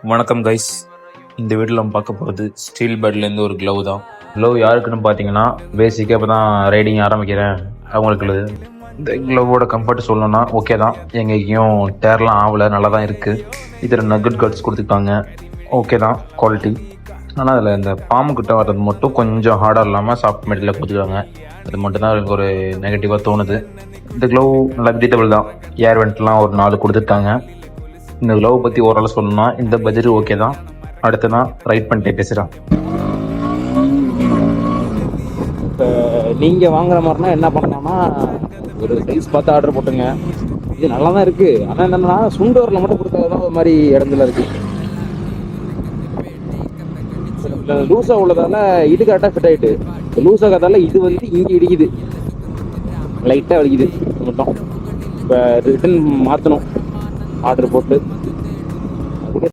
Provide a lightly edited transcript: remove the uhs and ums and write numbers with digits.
வணக்கம் கைஸ். இந்த வீட்டில் நம்ம பார்க்க போகிறது ஸ்டீல் பேட்லேருந்து ஒரு க்ளவ் தான். க்ளவ் யாருக்குன்னு பார்த்தீங்கன்னா, பேசிக்காக இப்போ தான் ரைடிங் ஆரம்பிக்கிறேன் அவங்களுக்கு. இந்த க்ளவோட கம்ஃபர்ட் சொல்லணும்னா ஓகே தான், எங்கேயும் டேர்லாம் ஆகலை, நல்லா தான் இருக்குது. இதில் நகட் கட்ஸ் கொடுத்துருக்காங்க, ஓகே தான் குவாலிட்டி. ஆனால் அதில் இந்த பாம்பு கிட்ட வர்றது மட்டும் கொஞ்சம் ஹார்டாக இல்லாமல் சாஃப்ட் மெட்டீரியல் கொடுத்துருக்காங்க. அது மட்டும் தான் எனக்கு ஒரு நெகட்டிவாக தோணுது. இந்த க்ளவ் நல்லா வெஜிடபிள் தான். ஏர் வெண்ட்லாம் ஒரு 4 கொடுத்துருக்காங்க. இந்த க்ளவ் பற்றி ஓரளவு சொல்லணும்னா இந்த பட்ஜெட் ஓகே தான். அடுத்து நான் ரைட் பண்ணிட்டே பேசுகிறேன். இப்போ நீங்கள் வாங்குற மாதிரினா என்ன பண்ணலாம்னா, ஒரு சைஸ் பார்த்து ஆர்டர் போட்டுங்க. இது நல்லா தான் இருக்குது. ஆனால் என்னென்னா சுண்டோரில் மட்டும் கொடுத்தாதான் ஒரு மாதிரி இடத்துல இருக்குது. லூஸாக உள்ளதால இது கரெக்டாக ஃபிட் ஆகிட்டு, லூஸாக இருக்கிறதால இது வந்து இங்கே இடிக்குது, லைட்டாக வலிக்குது மட்டும். இப்போ ரிட்டன் மாற்றணும் ஆர்டர் போட்டு.